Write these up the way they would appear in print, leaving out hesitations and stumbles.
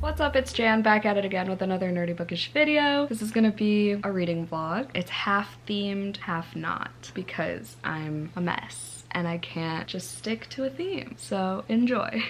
What's up, it's Jan back at it again with another nerdy bookish video. This is gonna be a reading vlog. It's half themed, half not, because I'm a mess and I can't just stick to a theme. So enjoy.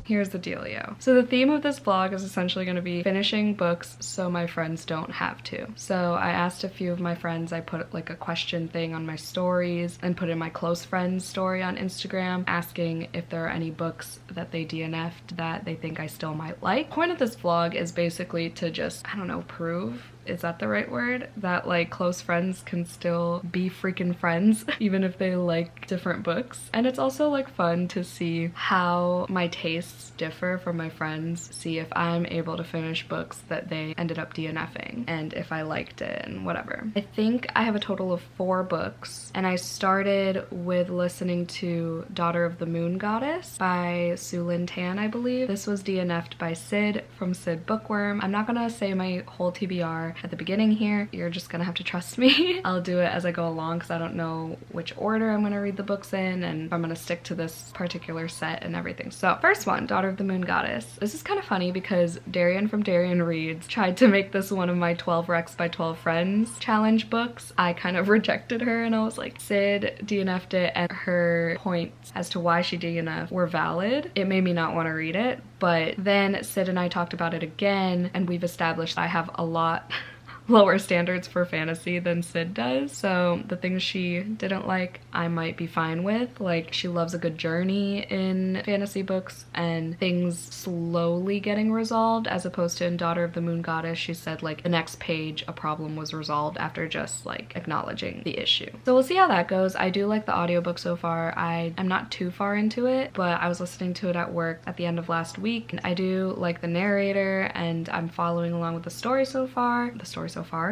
Here's the dealio. So the theme of this vlog is essentially going to be finishing books so my friends don't have to. So I asked a few of my friends, I put like a question thing on my stories and put in my close friends story on Instagram asking if there are any books that they DNF'd that they think I still might like. The point of this vlog is basically to just, I don't know, prove, is that the right word? That like close friends can still be freaking friends even if they like different books. And it's also like fun to see how my tastes differ from my friends, see if I'm able to finish books that they ended up DNFing and if I liked it and whatever. I think I have a total of 4 books and I started with listening to Daughter of the Moon Goddess by Sulin Tan, I believe. This was DNF'd by Sid from Sid Bookworm. I'm not gonna say my whole TBR at the beginning here. You're just gonna have to trust me. I'll do it as I go along because I don't know which order I'm gonna read the books in and if I'm gonna stick to this particular set and everything. So first one, Daughter of the Moon Goddess. This is kind of funny because Daryan from Daryan Reads tried to make this one of my 12 Recs by 12 Friends challenge books. I kind of rejected her and I was like, Sid DNF'd it and her points as to why she DNF'd were valid. It made me not want to read it, but then Sid and I talked about it again and we've established I have a lot lower standards for fantasy than Sid does. So the things she didn't like, I might be fine with. Like, she loves a good journey in fantasy books and things slowly getting resolved, as opposed to in Daughter of the Moon Goddess, she said like the next page a problem was resolved after just like acknowledging the issue. So we'll see how that goes. I do like the audiobook so far. I am not too far into it, but I was listening to it at work at the end of last week. And I do like the narrator and I'm following along with the story so far.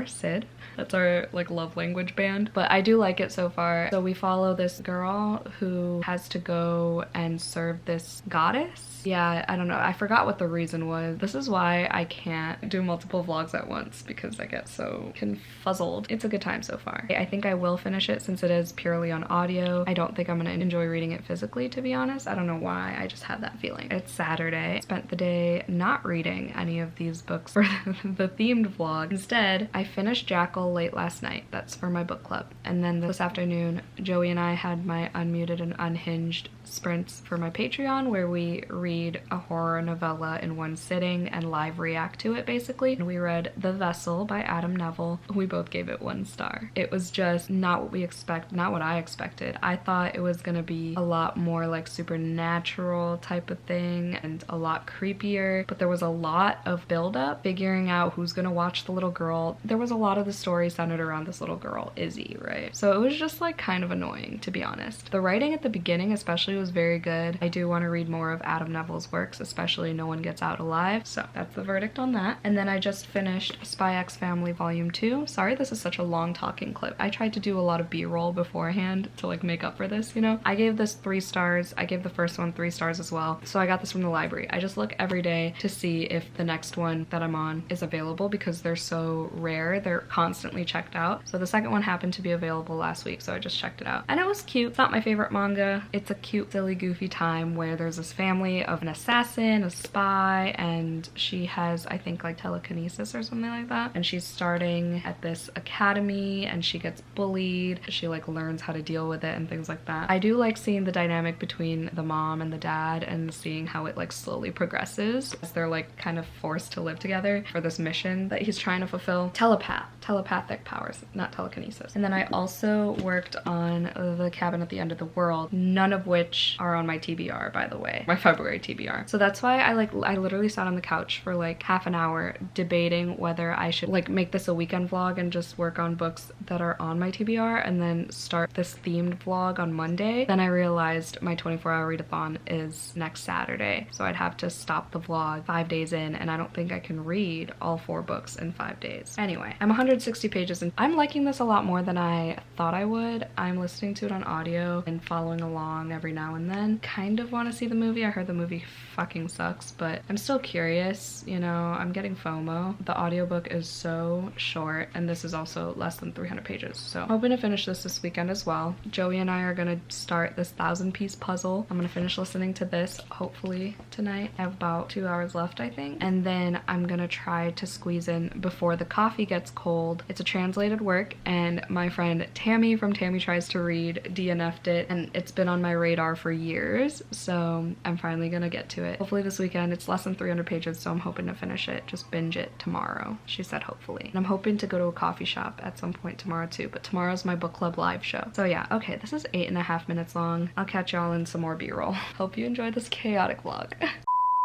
Sid. That's our like love language band. But I do like it so far. So we follow this girl who has to go and serve this goddess. Yeah, I don't know. I forgot what the reason was. This is why I can't do multiple vlogs at once because I get so confuzzled. It's a good time so far. I think I will finish it since it is purely on audio. I don't think I'm gonna enjoy reading it physically, to be honest. I don't know why. I just had that feeling. It's Saturday. I spent the day not reading any of these books for the themed vlog. Instead, I finished Jackal late last night. That's for my book club. And then this afternoon, Joey and I had my unmuted and unhinged sprints for my Patreon where we read a horror novella in one sitting and live react to it basically. And we read The Vessel by Adam Neville. We both gave it 1 star. It was just not what I expected. I thought it was gonna be a lot more like supernatural type of thing and a lot creepier, but there was a lot of build-up, figuring out who's gonna watch the little girl. There was a lot of the story centered around this little girl, Izzy, right? So it was just like kind of annoying, to be honest. The writing at the beginning especially was very good. I do want to read more of Adam Neville's works, especially No One Gets Out Alive. So that's the verdict on that. And then I just finished Spy X Family Volume 2. Sorry this is such a long talking clip. I tried to do a lot of B-roll beforehand to like make up for this, you know? I gave this 3 stars. I gave the first one 3 stars as well. So I got this from the library. I just look every day to see if the next one that I'm on is available because they're so rare. They're constantly checked out. So the second one happened to be available last week, so I just checked it out. And it was cute. It's not my favorite manga. It's a cute, silly, goofy time where there's this family of an assassin, a spy, and she has, I think, like telekinesis or something like that. And she's starting at this academy and she gets bullied. She like learns how to deal with it and things like that. I do like seeing the dynamic between the mom and the dad and seeing how it like slowly progresses as they're like kind of forced to live together for this mission that he's trying to fulfill. Telepathic powers, not telekinesis. And then I also worked on The Cabin at the End of the World, none of which are on my TBR, by the way, my February TBR. So that's why I literally sat on the couch for like half an hour debating whether I should like make this a weekend vlog and just work on books that are on my TBR and then start this themed vlog on Monday. Then I realized my 24-hour readathon is next Saturday, so I'd have to stop the vlog 5 days in, and I don't think I can read all 4 books in 5 days. days. Anyway, I'm 160 pages and I'm liking this a lot more than I thought I would. I'm listening to it on audio and following along every now and then. Kind of want to see the movie. I heard the movie fucking sucks, but I'm still curious, you know, I'm getting FOMO. The audiobook is so short and this is also less than 300 pages. So I'm hoping to finish this weekend as well. Joey and I are gonna start this 1,000-piece puzzle. I'm gonna finish listening to this hopefully tonight. I have about 2 hours left, I think. And then I'm gonna try to squeeze in Before the Coffee Gets Cold. It's a translated work and my friend Tammy from Tammy Tries to Read DNF'd it and it's been on my radar for years. So I'm finally gonna get to it. Hopefully this weekend. It's less than 300 pages, so I'm hoping to finish it. Just binge it tomorrow. She said hopefully. And I'm hoping to go to a coffee shop at some point tomorrow too, but tomorrow's my book club live show. So yeah, okay, this is 8.5 minutes long. I'll catch y'all in some more B-roll. Hope you enjoyed this chaotic vlog.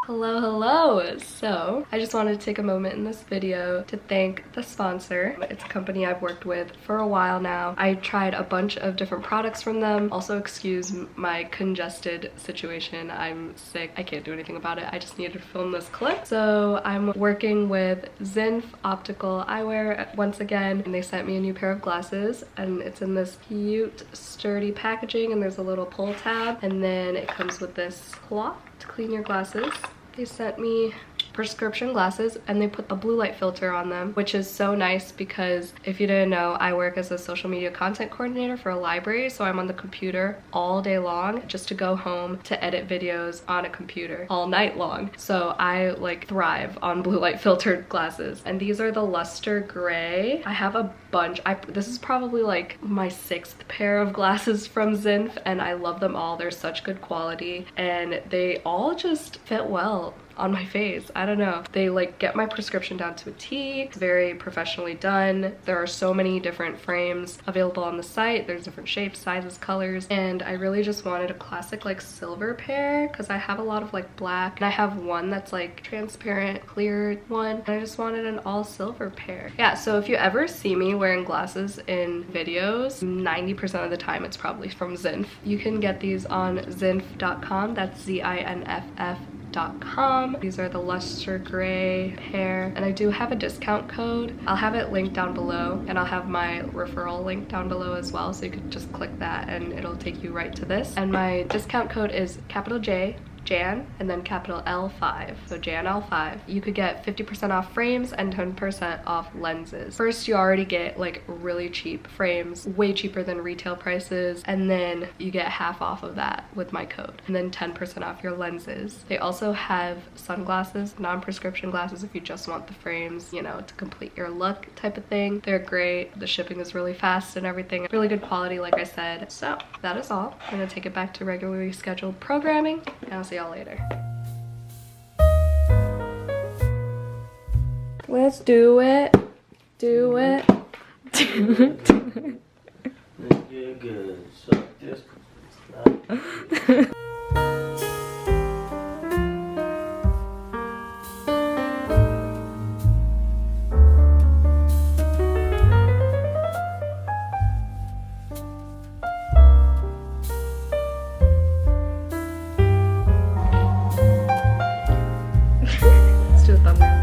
Hello. So I just wanted to take a moment in this video to thank the sponsor. It's a company I've worked with for a while now. I tried a bunch of different products from them. Also excuse my congested situation. I'm sick. I can't do anything about it. I just needed to film this clip. So I'm working with ZINFF optical eyewear once again, and they sent me a new pair of glasses and it's in this cute sturdy packaging and there's a little pull tab and then it comes with this cloth to clean your glasses. They sent me prescription glasses and they put a blue light filter on them, which is so nice because if you didn't know, I work as a social media content coordinator for a library, so I'm on the computer all day long just to go home to edit videos on a computer all night long. So I like thrive on blue light filtered glasses, and these are the luster gray. I have a bunch. This is probably like my 6th pair of glasses from ZINFF and I love them all. They're such good quality and they all just fit well on my face. I don't know. They like get my prescription down to a T. It's very professionally done. There are so many different frames available on the site. There's different shapes, sizes, colors, and I really just wanted a classic like silver pair because I have a lot of like black and I have one that's like transparent clear one and I just wanted an all silver pair. Yeah, so if you ever see me wearing glasses in videos, 90% of the time it's probably from ZINFF. You can get these on zinff.com. That's ZINFF.com. These are the luster gray pair and I do have a discount code. I'll have it linked down below and I'll have my referral link down below as well, so you could just click that and it'll take you right to this. And my discount code is capital J, Jan, and then capital L5, so Jan L5. You could get 50% off frames and 10% off lenses. First, you already get like really cheap frames, way cheaper than retail prices, and then you get half off of that with my code, and then 10% off your lenses. They also have sunglasses, non-prescription glasses if you just want the frames, you know, to complete your look type of thing. They're great. The shipping is really fast and everything. Really good quality, like I said. So that is all. I'm gonna take it back to regularly scheduled programming, and I'll see y'all later. Let's do it. Do it. Do it. You're good. Suck this. Let's do a thumbnail.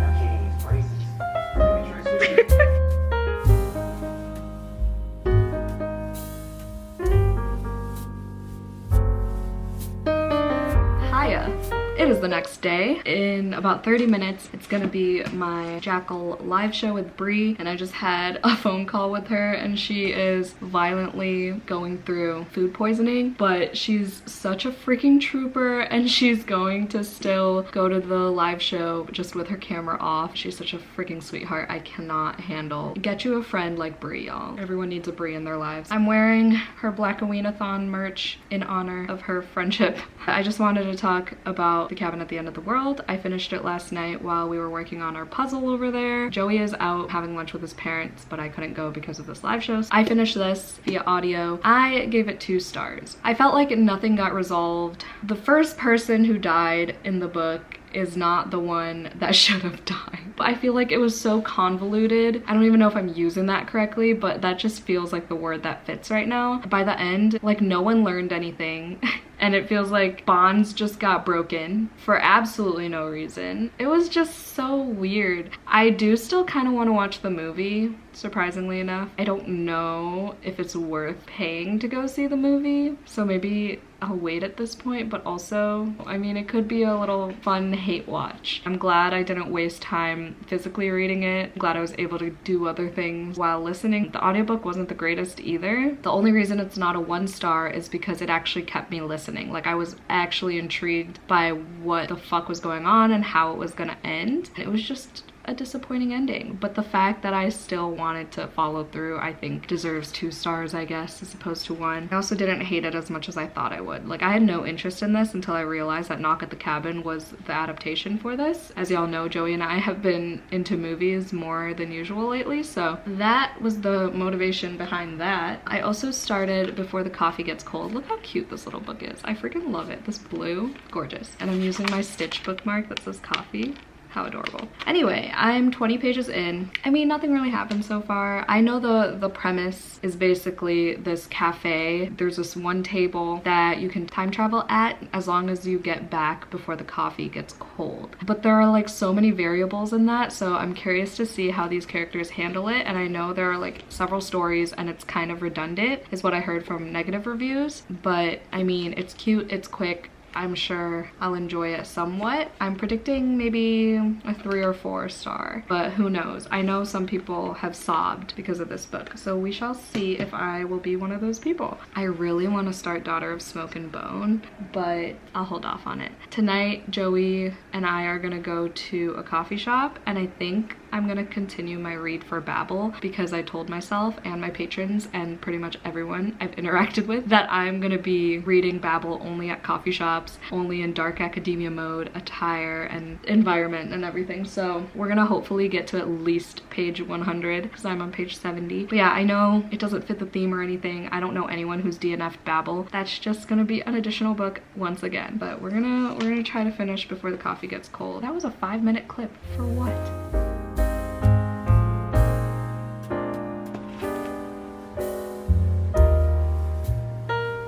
It is the next day. In about 30 minutes, it's gonna be my Jackal live show with Bree, and I just had a phone call with her, and she is violently going through food poisoning, but she's such a freaking trooper, and she's going to still go to the live show just with her camera off. She's such a freaking sweetheart. I cannot handle. Get you a friend like Bree, y'all. Everyone needs a Bree in their lives. I'm wearing her Black Aweenathon merch in honor of her friendship. I just wanted to talk about The Cabin at the End of the World. I finished it last night while we were working on our puzzle over there. Joey is out having lunch with his parents, but I couldn't go because of this live show. I finished this via audio. I gave it 2 stars. I felt like nothing got resolved. The first person who died in the book is not the one that should have died. But I feel like it was so convoluted. I don't even know if I'm using that correctly, but that just feels like the word that fits right now. By the end, like no one learned anything. and it feels like bonds just got broken for absolutely no reason. It was just so weird. I do still kind of want to watch the movie, surprisingly enough. I don't know if it's worth paying to go see the movie, so maybe I'll wait at this point, but also, I mean, it could be a little fun hate watch. I'm glad I didn't waste time physically reading it. I'm glad I was able to do other things while listening. The audiobook wasn't the greatest either. The only reason it's not a 1-star is because it actually kept me listening. Like, I was actually intrigued by what the fuck was going on and how it was gonna end. And it was just a disappointing ending, but the fact that I still wanted to follow through, I think deserves 2 stars, I guess, as opposed to 1. I also didn't hate it as much as I thought I would. Like, I had no interest in this until I realized that Knock at the Cabin was the adaptation for this. As y'all know, Joey and I have been into movies more than usual lately, so that was the motivation behind that. I also started Before the Coffee Gets Cold. Look how cute this little book is. I freaking love it. This blue, gorgeous. And I'm using my Stitch bookmark that says coffee. How adorable. Anyway, I'm 20 pages in. I mean, nothing really happened so far. I know the premise is basically this cafe. There's this one table that you can time travel at as long as you get back before the coffee gets cold. But there are like so many variables in that, so I'm curious to see how these characters handle it. And I know there are like several stories and it's kind of redundant, is what I heard from negative reviews. But I mean, it's cute, it's quick. I'm sure I'll enjoy it somewhat. I'm predicting maybe a 3 or 4 star, but who knows? I know some people have sobbed because of this book, so we shall see if I will be one of those people. I really want to start Daughter of Smoke and Bone, but I'll hold off on it. Tonight, Joey and I are gonna go to a coffee shop, and I think I'm gonna continue my read for Babel because I told myself and my patrons and pretty much everyone I've interacted with that I'm gonna be reading Babel only at coffee shops, only in dark academia mode, attire and environment and everything. So we're gonna hopefully get to at least page 100 because I'm on page 70. But yeah, I know it doesn't fit the theme or anything. I don't know anyone who's DNF'd Babel. That's just gonna be an additional book once again. But we're gonna try to finish Before the Coffee Gets Cold. That was a 5-minute clip. For what?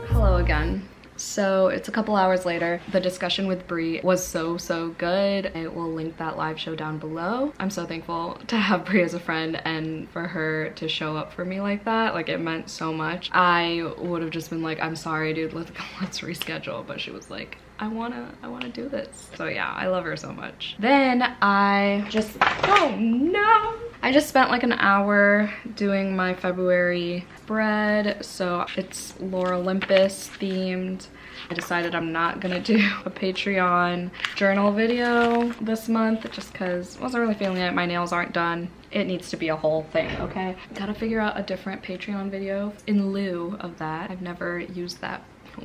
Hello again. So it's a couple hours later. The discussion with Brie was so good. I will link that live show down below. I'm so thankful to have Brie as a friend and for her to show up for me like that. Like, it meant so much. I would have just been like, I'm sorry dude, let's reschedule, but she was like, I wanna do this. So yeah, I love her so much. Then I just, oh no! I just spent like an hour doing my February spread. So it's Laura Olympus themed. I decided I'm not gonna do a Patreon journal video this month just because I wasn't really feeling it. My nails aren't done. It needs to be a whole thing, okay? Gotta figure out a different Patreon video in lieu of that. I've never used that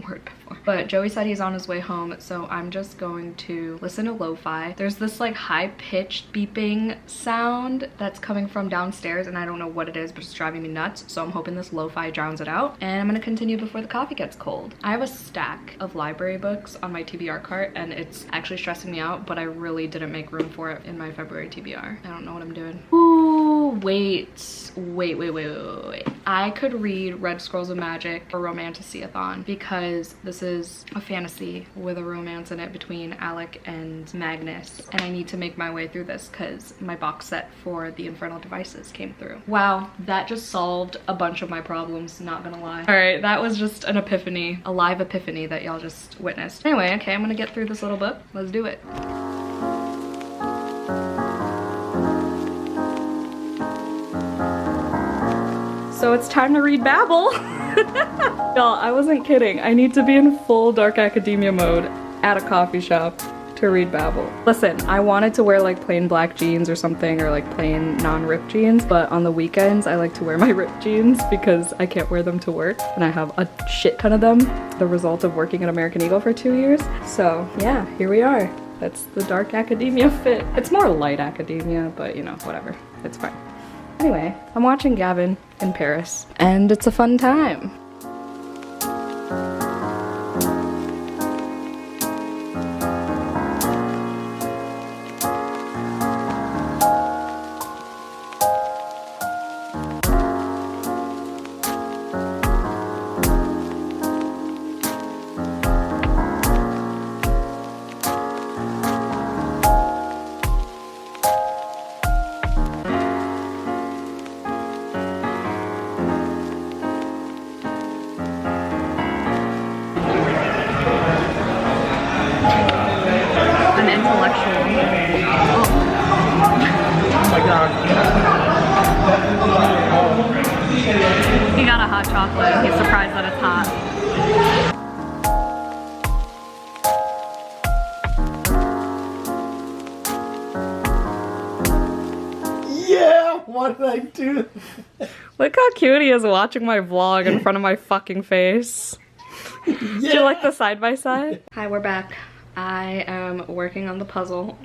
word before. But Joey said he's on his way home, so I'm just going to listen to lo-fi. There's this like high-pitched beeping sound that's coming from downstairs and I don't know what it is, but it's driving me nuts. So I'm hoping this lo-fi drowns it out. And I'm gonna continue Before the Coffee Gets Cold. I have a stack of library books on my TBR cart and it's actually stressing me out, but I really didn't make room for it in my February TBR. I don't know what I'm doing. Ooh, wait. I could read Red Scrolls of Magic or Romantici-a-thon because this is a fantasy with a romance in it between Alec and Magnus, and I need to make my way through this because my box set for the Infernal Devices came through. Wow, that just solved a bunch of my problems, not gonna lie. All right, that was just an epiphany, a live epiphany that y'all just witnessed. Anyway, okay, I'm gonna get through this little book. Let's do it. So it's time to read Babel. Y'all, I wasn't kidding. I need to be in full dark academia mode at a coffee shop to read Babel. Listen, I wanted to wear like plain black jeans or something, or like plain non-ripped jeans, but on the weekends I like to wear my ripped jeans because I can't wear them to work and I have a shit ton of them, the result of working at American Eagle for 2 years. So yeah, here we are. That's the dark academia fit. It's more light academia, but you know, whatever, it's fine. Anyway, I'm watching Gavin in Paris, and it's a fun time. intellectual. Oh my god. He got a hot chocolate. He's surprised that it's hot. Yeah, what did I do? Look how cute he is watching my vlog in front of my fucking face. Yeah. Do you like the side by side? Hi, we're back. I am working on the puzzle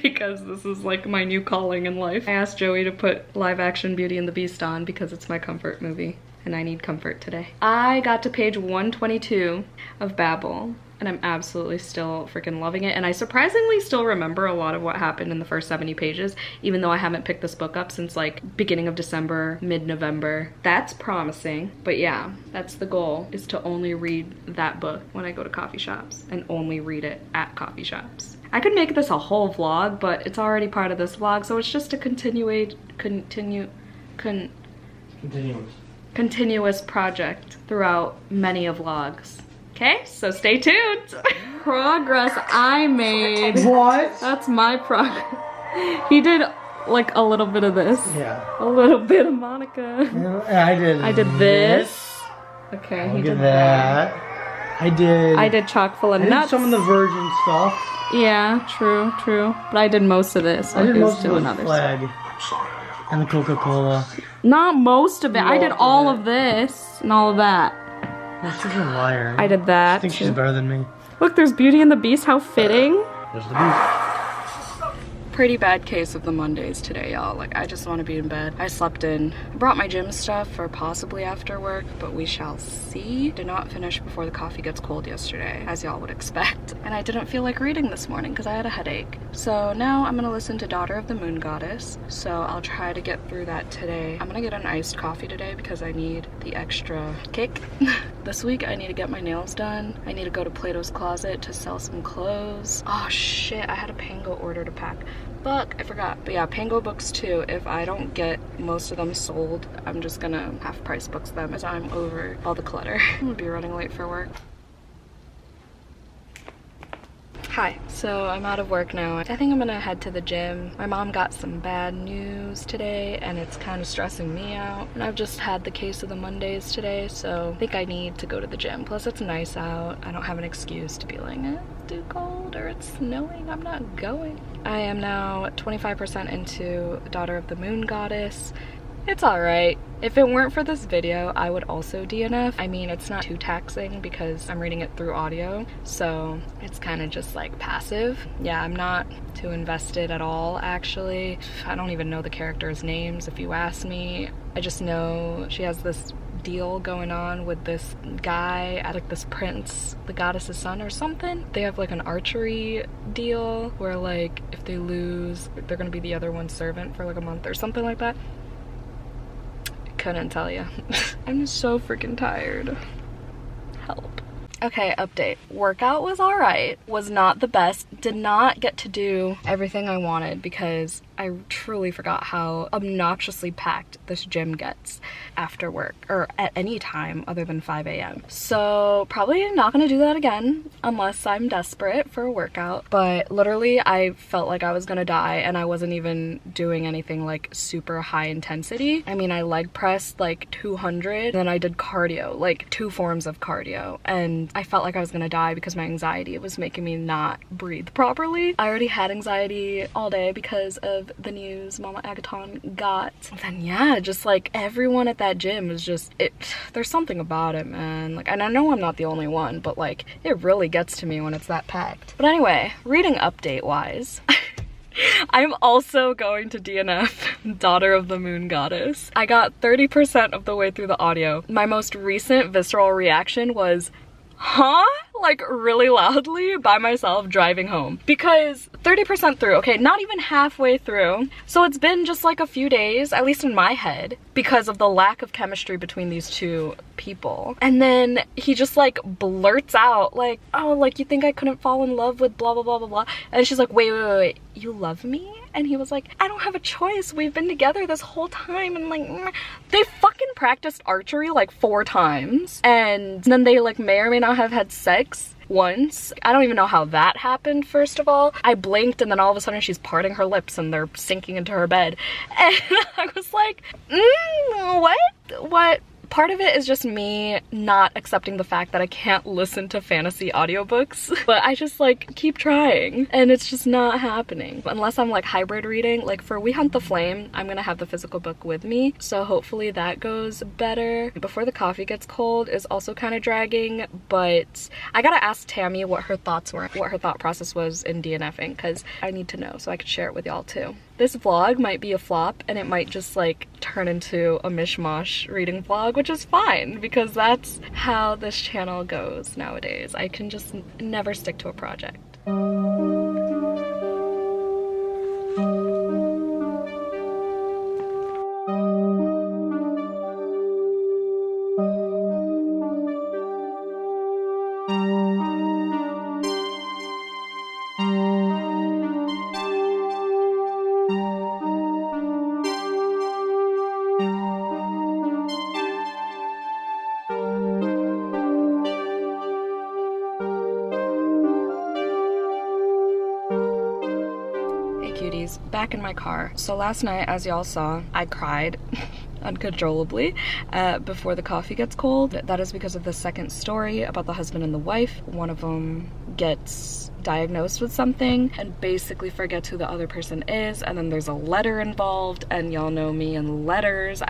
because this is like my new calling in life. I asked Joey to put live action Beauty and the Beast on because it's my comfort movie and I need comfort today. I got to page 122 of Babel and I'm absolutely still freaking loving it. And I surprisingly still remember a lot of what happened in the first 70 pages, even though I haven't picked this book up since like beginning of December, mid-November. That's promising. But yeah, that's the goal, is to only read that book when I go to coffee shops and only read it at coffee shops. I could make this a whole vlog, but it's already part of this vlog, so it's just a continuous project throughout many of vlogs. Okay, so stay tuned. Progress I made. What? That's my progress. He did like a little bit of this. Yeah. A little bit of Monica. I did this. Okay, he did that. I did chock full of I did nuts. some of the virgin stuff. Yeah, true. But I did most of this. I did most of the other flag. And the Coca-Cola. Not most of it. I did all of this and all of that. Oh, she's a liar. I did that. I think she's better than me. Look, there's Beauty and the Beast. How fitting. There's the beast. Pretty bad case of the Mondays today, y'all. Like, I just want to be in bed. I slept in. I brought my gym stuff for possibly after work, but we shall see. Did not finish before the coffee gets cold yesterday, as y'all would expect. And I didn't feel like reading this morning because I had a headache. So now I'm gonna listen to Daughter of the Moon Goddess. So I'll try to get through that today. I'm gonna get an iced coffee today because I need the extra kick. This week I need to get my nails done. I need to go to Plato's Closet to sell some clothes. Oh shit, I had a Pango order to pack. Fuck, I forgot. But yeah, Pango books too. If I don't get most of them sold, I'm just gonna half price books them as I'm over all the clutter. I'm gonna be running late for work. Hi, so I'm out of work now. I think I'm gonna head to the gym. My mom got some bad news today and it's kind of stressing me out. And I've just had the case of the Mondays today, so I think I need to go to the gym. Plus it's nice out. I don't have an excuse to be like, it's too cold or it's snowing, I'm not going. I am now 25% into Daughter of the Moon Goddess. It's alright. If it weren't for this video, I would also DNF. I mean, it's not too taxing because I'm reading it through audio, so it's kind of just like passive. Yeah, I'm not too invested at all, actually. I don't even know the characters' names if you ask me. I just know she has this deal going on with this guy, like this prince, the goddess's son or something. They have like an archery deal where like if they lose, they're gonna be the other one's servant for like a month or something like that. Couldn't tell you. I'm just so freaking tired. Help. Okay, update. Workout was alright. Was not the best. Did not get to do everything I wanted because I truly forgot how obnoxiously packed this gym gets after work, or at any time other than 5 a.m. So probably not gonna do that again unless I'm desperate for a workout. But literally I felt like I was gonna die and I wasn't even doing anything like super high intensity. I mean, I leg pressed like 200, then I did cardio, like 2 forms of cardio, and I felt like I was gonna die because my anxiety was making me not breathe properly. I already had anxiety all day because of the news Mama Agaton got. Then yeah, just like everyone at that gym is just, there's something about it, man. Like, and I know I'm not the only one, but like it really gets to me when it's that packed. But anyway, reading update wise, I'm also going to DNF Daughter of the Moon Goddess. I got 30% of the way through the audio. My most recent visceral reaction was, huh? Like really loudly by myself driving home, because 30% through, okay, not even halfway through. So it's been just like a few days, at least in my head, because of the lack of chemistry between these two people. And then he just like blurts out like, oh, like you think I couldn't fall in love with blah blah blah blah blah. And she's like, wait, you love me? And he was like, I don't have a choice, we've been together this whole time. And like, they fucking practiced archery like 4 times, and then they like may or may not have had sex. once. I don't even know how that happened, first of all. I blinked and then all of a sudden she's parting her lips and they're sinking into her bed. And I was like, what? Part of it is just me not accepting the fact that I can't listen to fantasy audiobooks, but I just like keep trying and it's just not happening. Unless I'm like hybrid reading, like for We Hunt the Flame, I'm gonna have the physical book with me, so hopefully that goes better. Before the Coffee Gets Cold is also kind of dragging, but I gotta ask Tammy what her thoughts were, what her thought process was in DNFing, because I need to know so I can share it with y'all too. This vlog might be a flop and it might just like turn into a mishmash reading vlog, which is fine because that's how this channel goes nowadays. I can just never stick to a project. Back in my car. So last night, as y'all saw, I cried uncontrollably before the Coffee Gets Cold. That is because of the second story about the husband and the wife. One of them gets diagnosed with something and basically forgets who the other person is, and then there's a letter involved, and y'all know me and letters.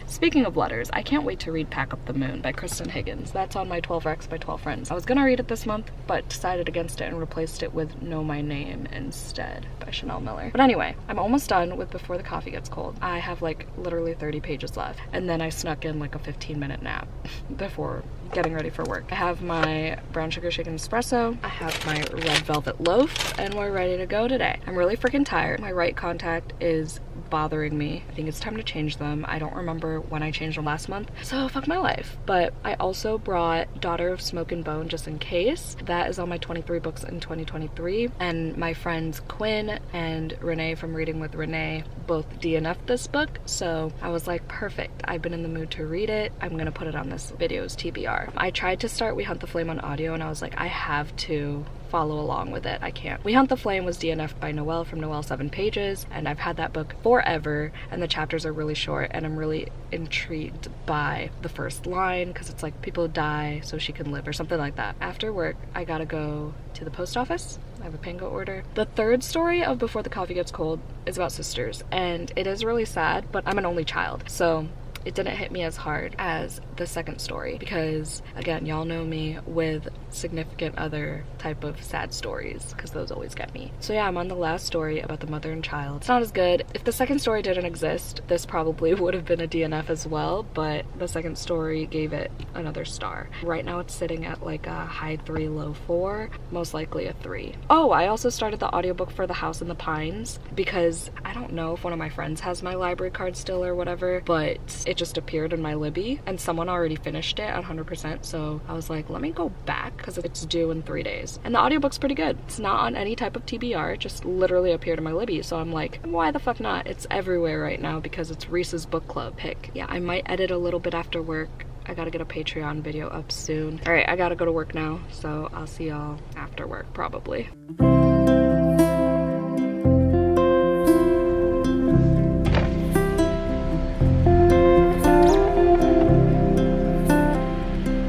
Speaking of letters, I can't wait to read Pack Up the Moon by Kristen Higgins. That's on my 12 Recs by 12 Friends. I was gonna read it this month, but decided against it and replaced it with Know My Name instead by Chanel Miller. But anyway, I'm almost done with Before the Coffee Gets Cold. I have like literally 30 pages left, and then I snuck in like a 15-minute nap before getting ready for work. I have my brown sugar shaken espresso, I have my red velvet loaf, and we're ready to go today. I'm really freaking tired. My right contact is bothering me. I think it's time to change them. I don't remember when I changed them last month, so fuck my life. But I also brought Daughter of Smoke and Bone just in case. That is on my 23 books in 2023, and my friends Quinn and Renee from Reading with Renee both DNF'd this book, so I was like, perfect. I've been in the mood to read it. I'm gonna put it on this video's TBR. I tried to start We Hunt the Flame on audio, and I was like, I have to follow along with it. I can't. We Hunt the Flame was DNF'd by Noelle from Noelle 7 Pages, and I've had that book forever, and the chapters are really short, and I'm really intrigued by the first line because it's like people die so she can live or something like that. After work, I gotta go to the post office. I have a Pango order. The third story of Before the Coffee Gets Cold is about sisters, and it is really sad, but I'm an only child, so it didn't hit me as hard as the second story because, again, y'all know me with significant other type of sad stories because those always get me. So yeah, I'm on the last story about the mother and child. It's not as good. If the second story didn't exist, this probably would have been a DNF as well, but the second story gave it another star. Right now it's sitting at like a high 3, low 4, most likely a 3. Oh, I also started the audiobook for The House in the Pines because I don't know if one of my friends has my library card still or whatever, but it just appeared in my Libby and someone already finished it at 100%, so I was like, let me go back because it's due in 3 days. And the audiobook's pretty good. It's not on any type of TBR, it just literally appeared in my Libby, so I'm like, why the fuck not? It's everywhere right now because it's Reese's book club pick. Yeah, I might edit a little bit after work. I gotta get a Patreon video up soon. All right, I gotta go to work now, so I'll see y'all after work probably.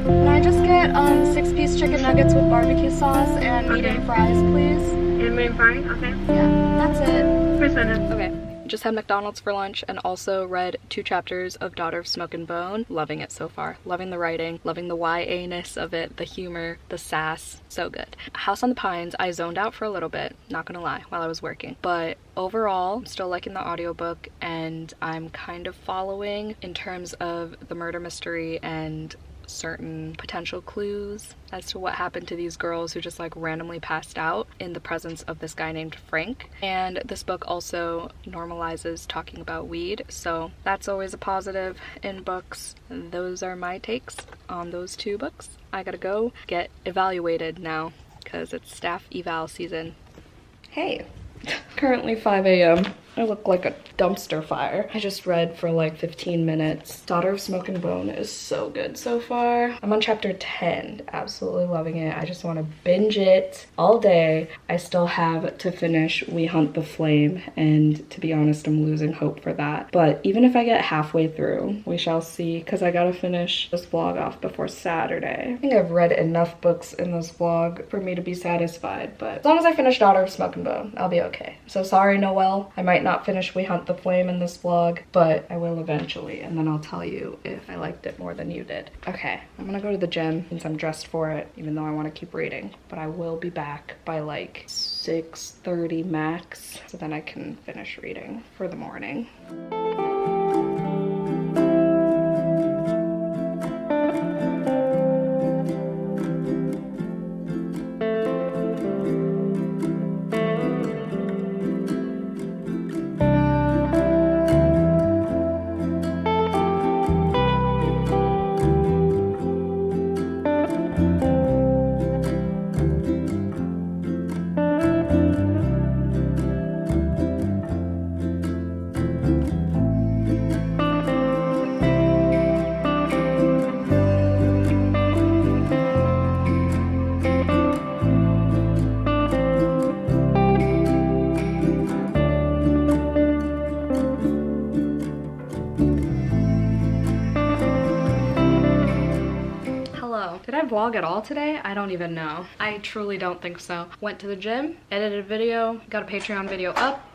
Can I just get 6-piece chicken nuggets with barbecue sauce and medium fries, please? And medium fries? Okay. Yeah, that's it. Percentage. Okay. Just had McDonald's for lunch and also read 2 chapters of Daughter of Smoke and Bone. Loving it so far. Loving the writing, loving the YA-ness of it, the humor, the sass. So good. House on the Pines, I zoned out for a little bit, not gonna lie, while I was working. But overall, I'm still liking the audiobook and I'm kind of following in terms of the murder mystery and certain potential clues as to what happened to these girls who just like randomly passed out in the presence of this guy named Frank. And this book also normalizes talking about weed, so that's always a positive in books. Those are my takes on those 2 books. I gotta go get evaluated now because it's staff eval season. Hey, currently 5 a.m. I look like a dumpster fire. I just read for like 15 minutes. Daughter of Smoke and Bone is so good so far. I'm on chapter 10. Absolutely loving it. I just want to binge it all day. I still have to finish We Hunt the Flame, and to be honest, I'm losing hope for that. But even if I get halfway through, we shall see, because I gotta finish this vlog off before Saturday. I think I've read enough books in this vlog for me to be satisfied, but as long as I finish Daughter of Smoke and Bone, I'll be okay. So sorry, Noelle. I might not finish We Hunt the Flame in this vlog, but I will eventually, and then I'll tell you if I liked it more than you did. Okay, I'm gonna go to the gym since I'm dressed for it, even though I want to keep reading, but I will be back by like 6:30 max, so then I can finish reading for the morning. Did I vlog at all today? I don't even know. I truly don't think so. Went to the gym, edited a video, got a Patreon video up,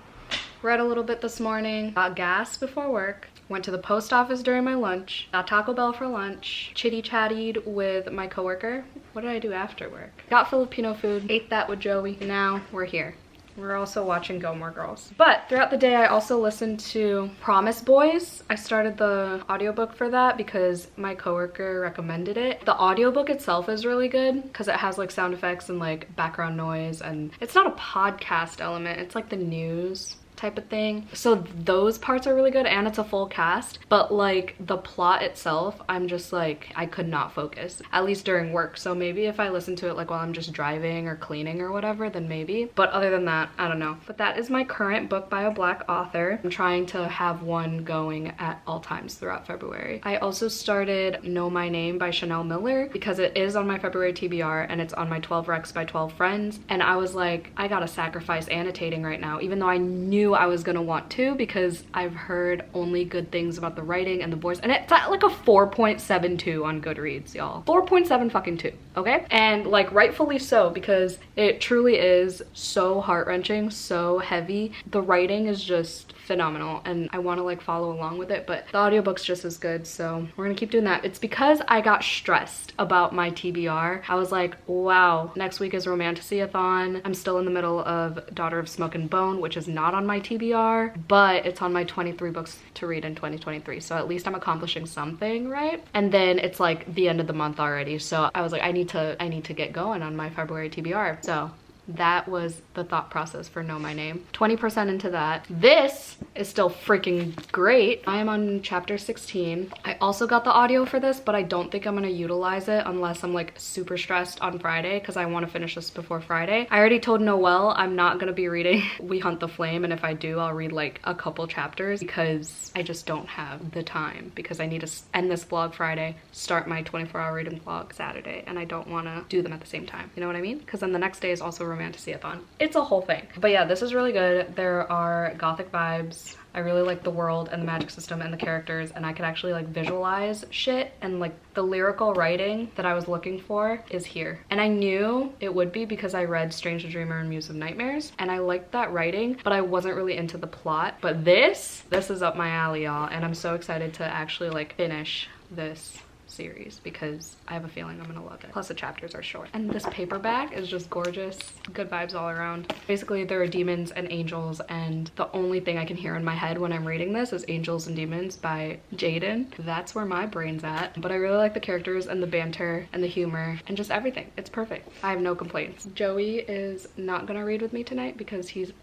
read a little bit this morning, got gas before work, went to the post office during my lunch, got Taco Bell for lunch, chitty-chattied with my coworker. What did I do after work? Got Filipino food, ate that with Joey. Now we're here. We're also watching Gilmore Girls. But throughout the day, I also listened to Promise Boys. I started the audiobook for that because my coworker recommended it. The audiobook itself is really good because it has like sound effects and like background noise, and it's not a podcast element, it's like the news type of thing. So those parts are really good, and it's a full cast, but like the plot itself, I'm just like, I could not focus, at least during work. So maybe if I listen to it like while I'm just driving or cleaning or whatever, then maybe, but other than that, I don't know. But that is my current book by a Black author. I'm trying to have one going at all times throughout February. I also started Know My Name by Chanel Miller because it is on my February TBR and it's on my 12 Recs by 12 Friends, and I was like, I gotta sacrifice annotating right now, even though I knew I was gonna want to, because I've heard only good things about the writing and the voice, and it's at like a 4.72 on Goodreads, y'all. 4.7 fucking 2, okay? And like rightfully so, because it truly is so heart-wrenching, so heavy. The writing is just phenomenal, and I want to like follow along with it, but the audiobook's just as good, so we're gonna keep doing that. It's because I got stressed about my TBR. I was like, wow, next week is Romantasy-a-thon. I'm still in the middle of Daughter of Smoke and Bone, which is not on my TBR, but it's on my 23 books to read in 2023, so at least I'm accomplishing something, right? And then it's like the end of the month already, so I was like, I need to get going on my February TBR. So that was the thought process for Know My Name. 20% into that. This is still freaking great. I am on chapter 16. I also got the audio for this, but I don't think I'm gonna utilize it unless I'm like super stressed on Friday, because I want to finish this before Friday. I already told Noelle I'm not gonna be reading We Hunt the Flame, and if I do, I'll read like a couple chapters because I just don't have the time, because I need to end this vlog Friday, start my 24-hour reading vlog Saturday, and I don't want to do them at the same time. You know what I mean? Because then the next day is also Romantasy-a-thon. It's a whole thing. But yeah, this is really good. There are gothic vibes. I really like the world and the magic system and the characters, and I could actually like visualize shit, and like the lyrical writing that I was looking for is here. And I knew it would be because I read Strange the Dreamer and Muse of Nightmares, and I liked that writing, but I wasn't really into the plot. But this is up my alley, y'all, and I'm so excited to actually like finish this series because I have a feeling I'm gonna love it. Plus the chapters are short. And this paperback is just gorgeous. Good vibes all around. Basically, there are demons and angels, and the only thing I can hear in my head when I'm reading this is Angels and Demons by Jaden. That's where my brain's at. But I really like the characters and the banter and the humor and just everything. It's perfect. I have no complaints. Joey is not gonna read with me tonight because he's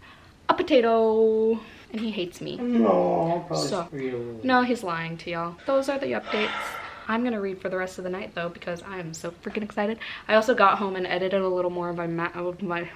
a potato and he hates me. No, probably so, real. no, he's lying to y'all. Those are the updates. I'm gonna read for the rest of the night though because I am so freaking excited. I also got home and edited a little more of my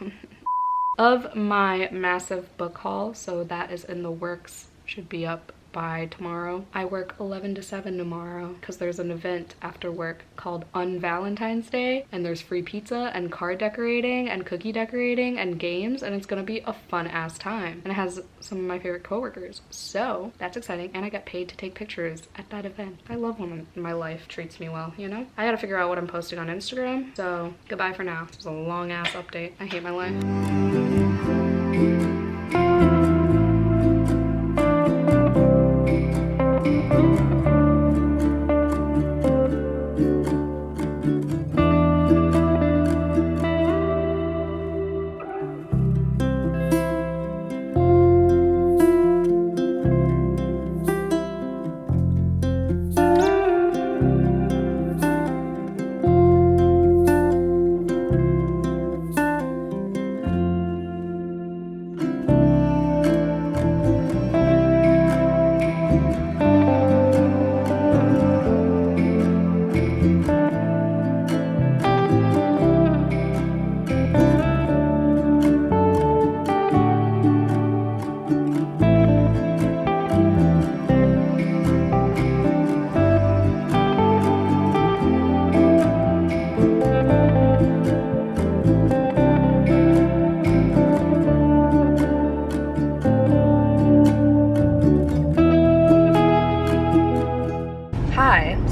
of my massive book haul, so that is in the works, should be up by tomorrow. I work 11 to 7 tomorrow because there's an event after work called On Valentine's Day, and there's free pizza and card decorating and cookie decorating and games, and it's gonna be a fun ass time, and it has some of my favorite coworkers, so that's exciting. And I get paid to take pictures at that event. I love when my life treats me well, you know? I gotta figure out what I'm posting on Instagram, so goodbye for now. This was a long ass update. I hate my life.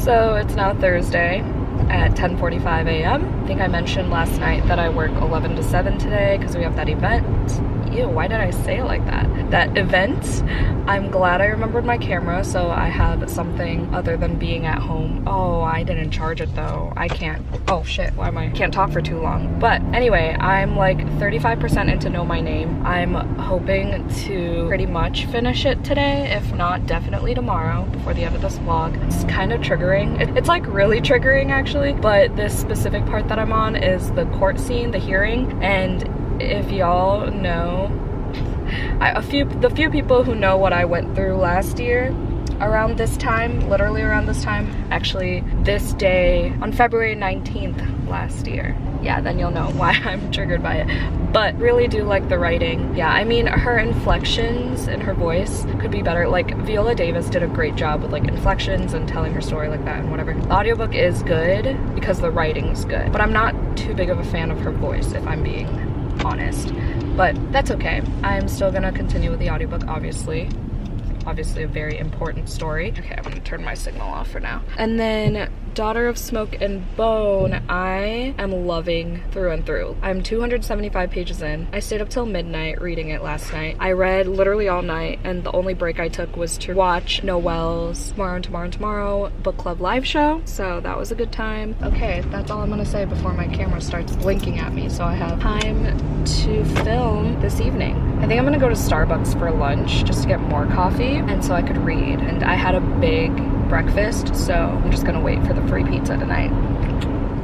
So it's now Thursday at 10:45 a.m. I think I mentioned last night that I work 11 to 7 today because we have that event. Ew, why did I say it like that? That event. I'm glad I remembered my camera, so I have something other than being at home. Oh, I didn't charge it though. I can't. Oh shit, why am I? Can't talk for too long. But anyway, I'm like 35% into Know My Name. I'm hoping to pretty much finish it today, if not definitely tomorrow before the end of this vlog. It's kind of triggering. It's like really triggering actually, but this specific part that I'm on is the court scene, the hearing, and if y'all know, the few people who know what I went through last year around this time, literally around this time, actually this day on February 19th last year, yeah, then you'll know why I'm triggered by it. But really do like the writing. Yeah, I mean, her inflections in her voice could be better. Like Viola Davis did a great job with like inflections and telling her story like that and whatever. The audiobook is good because the writing's good, but I'm not too big of a fan of her voice, if I'm being honest, but that's okay. I'm still gonna continue with the audiobook, obviously a very important story. Okay, I'm gonna turn my signal off for now. And then Daughter of Smoke and Bone, I am loving through and through. I'm 275 pages in. I stayed up till midnight reading it last night. I read literally all night, and the only break I took was to watch Noelle's Tomorrow book club live show, so that was a good time. Okay, that's all I'm gonna say before my camera starts blinking at me, so I have time to film this evening. I think I'm gonna go to Starbucks for lunch just to get more coffee and so I could read, and I had a big breakfast, so I'm just gonna wait for the free pizza tonight.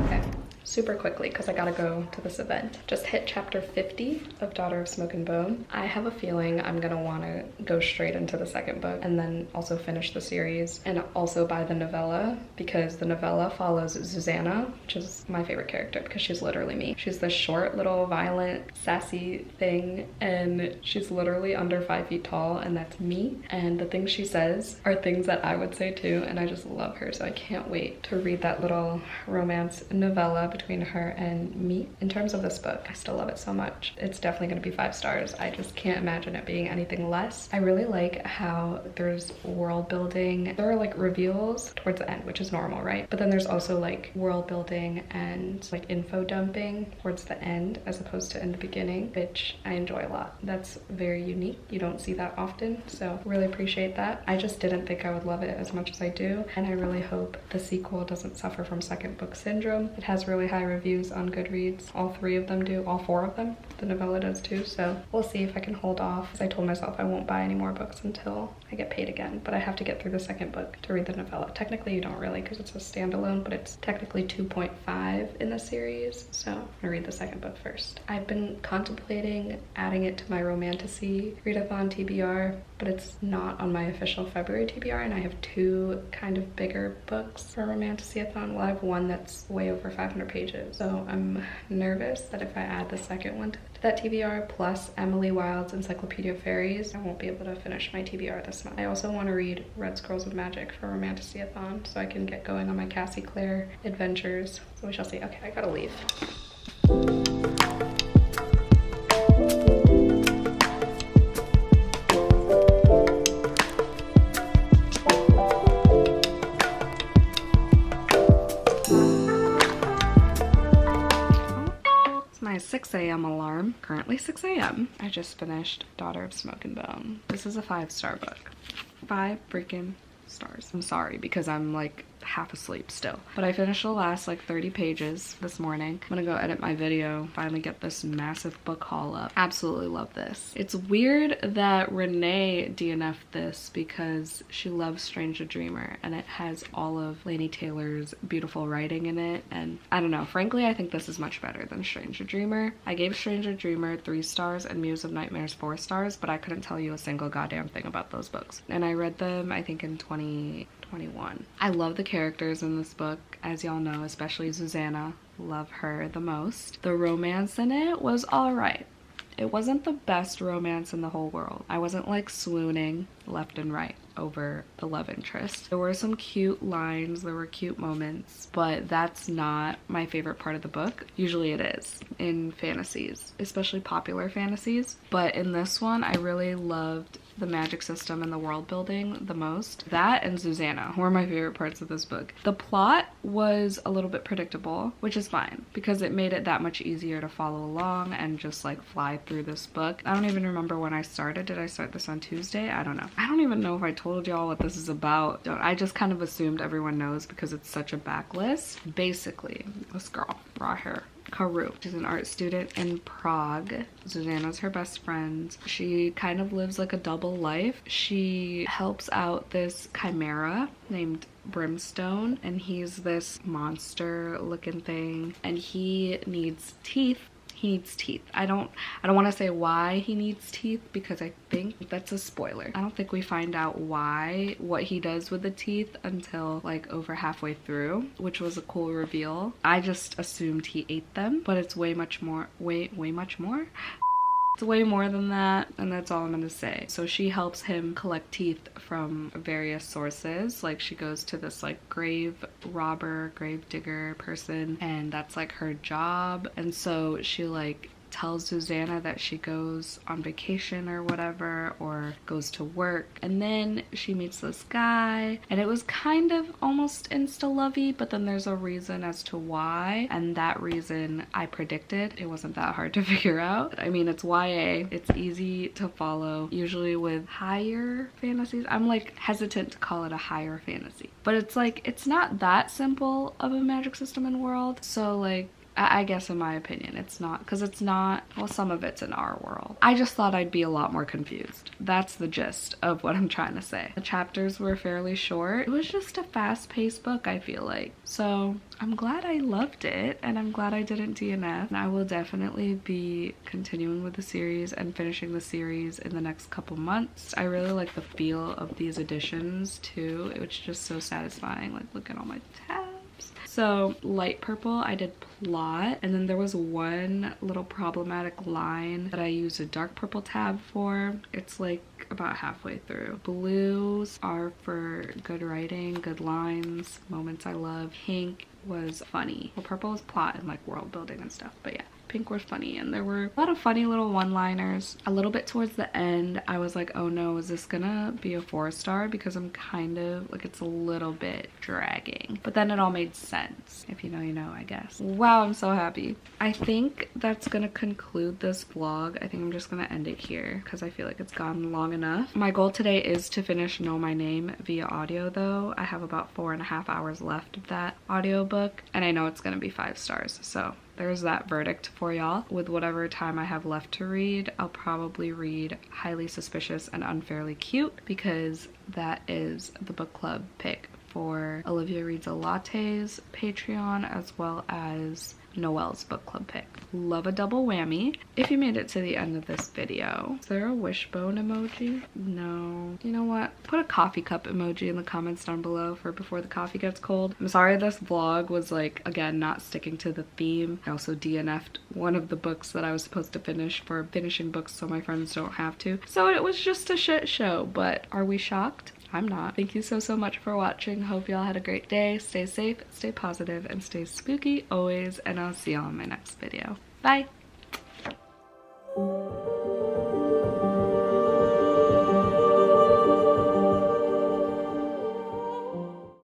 Okay, super quickly because I gotta go to this event. Just hit chapter 50 of Daughter of Smoke and Bone. I have a feeling I'm gonna want to go straight into the second book and then also finish the series and also buy the novella, because the novella follows Susanna, which is my favorite character because she's literally me. She's this short little violent sassy thing, and she's literally under 5 feet tall, and that's me, and the things she says are things that I would say too, and I just love her, so I can't wait to read that little romance novella between her and me. In terms of this book, I still love it so much. It's definitely gonna be 5 stars. I just can't imagine it being anything less. I really like how there's world building. There are like reveals towards the end, which is normal, right? But then there's also like world building and like info dumping towards the end as opposed to in the beginning, which I enjoy a lot. That's very unique. You don't see that often, so really appreciate that. I just didn't think I would love it as much as I do, and I really hope the sequel doesn't suffer from second book syndrome. It has really high reviews on Goodreads. All 3 of them do, all 4 of them. The novella does too, so we'll see if I can hold off, because I told myself I won't buy any more books until I get paid again, but I have to get through the second book to read the novella. Technically you don't really, because it's a standalone, but it's technically 2.5 in the series, so I'm gonna read the second book first. I've been contemplating adding it to my romantasy readathon TBR, but it's not on my official February TBR, and I have 2 kind of bigger books for romantasy-a-thon. Well, I have one that's way over 500 pages pages. So I'm nervous that if I add the second one to that TBR plus Emily Wilde's Encyclopedia of Fairies, I won't be able to finish my TBR this month. I also want to read Red Scrolls of Magic for Romantasy-a-thon so I can get going on my Cassie Clare adventures. So we shall see. Okay, I gotta leave. My 6 a.m. alarm. Currently 6 a.m. I just finished Daughter of Smoke and Bone. This is a 5-star book. 5 freaking stars. I'm sorry because I'm like half asleep still, but I finished the last like 30 pages this morning. I'm gonna go edit my video, finally get this massive book haul up. Absolutely love this. It's weird that Renee DNF'd this because she loves Strange the Dreamer and it has all of Laini Taylor's beautiful writing in it, and I don't know, frankly I think this is much better than Strange the Dreamer. I gave Strange the Dreamer 3 stars and Muse of Nightmares 4 stars, but I couldn't tell you a single goddamn thing about those books, and I read them I think in 2021. I love the characters in this book, as y'all know, especially Susanna. Love her the most. The romance in it was alright. It wasn't the best romance in the whole world. I wasn't like swooning left and right over the love interest. There were some cute lines, there were cute moments, but that's not my favorite part of the book. Usually it is in fantasies, especially popular fantasies, but in this one I really loved the magic system and the world building the most. That and Susanna were my favorite parts of this book. The plot was a little bit predictable, which is fine because it made it that much easier to follow along and just like fly through this book. I don't even remember when I started. Did I start this on Tuesday? I don't know. I don't even know if I told y'all what this is about. I just kind of assumed everyone knows because it's such a backlist. Basically, this girl, raw hair, Karu. She's an art student in Prague. Susanna's her best friend. She kind of lives like a double life. She helps out this chimera named Brimstone, and he's this monster looking thing, and he needs teeth. He needs teeth. I don't want to say why he needs teeth because I think that's a spoiler. I don't think we find out what he does with the teeth until like over halfway through, which was a cool reveal. I just assumed he ate them, but it's way much more. It's way more than that, and that's all I'm gonna say. So she helps him collect teeth from various sources. Like she goes to this like grave robber, grave digger person, and that's like her job. And so she like tells Susanna that she goes on vacation or whatever, or goes to work, and then she meets this guy, and it was kind of almost insta-lovey, but then there's a reason as to why, and that reason I predicted. It wasn't that hard to figure out. I mean, it's YA, it's easy to follow. Usually with higher fantasies, I'm like hesitant to call it a higher fantasy, but it's like it's not that simple of a magic system and world. So like I guess in my opinion it's not, because it's not, well, some of it's in our world. I just thought I'd be a lot more confused. That's the gist of what I'm trying to say. The chapters were fairly short. It was just a fast-paced book, I feel like. So I'm glad I loved it, and I'm glad I didn't DNF. And I will definitely be continuing with the series and finishing the series in the next couple months. I really like the feel of these editions too. It was just so satisfying. Like, look at all my tabs. So light purple I did plot, and then there was one little problematic line that I used a dark purple tab for. It's like about halfway through. Blues are for good writing, good lines, moments I love. Pink was funny. Well, purple is plot and like world building and stuff, but yeah. Pink was funny, and there were a lot of funny little one-liners. A little bit towards the end I was like, oh no, is this gonna be a 4-star, because I'm kind of like, it's a little bit dragging, but then it all made sense. If you know, you know, I guess. Wow, I'm so happy. I think that's gonna conclude this vlog. I think I'm just gonna end it here because I feel like it's gone long enough. My goal today is to finish Know My Name via audio though. I have about 4.5 hours left of that audiobook, and I know it's gonna be 5 stars, so there's that verdict for y'all. With whatever time I have left to read, I'll probably read Highly Suspicious and Unfairly Cute, because that is the book club pick for Olivia Reads a Latte's Patreon as well as Noelle's book club pick. Love a double whammy. If you made it to the end of this video, is there a wishbone emoji? No. You know what? Put a coffee cup emoji in the comments down below for before the coffee gets cold. I'm sorry this vlog was like, again, not sticking to the theme. I also DNF'd one of the books that I was supposed to finish for finishing books so my friends don't have to. So it was just a shit show, but are we shocked? I'm not. Thank you so much for watching. Hope y'all had a great day. Stay safe, stay positive, and stay spooky always, and I'll see y'all in my next video. Bye!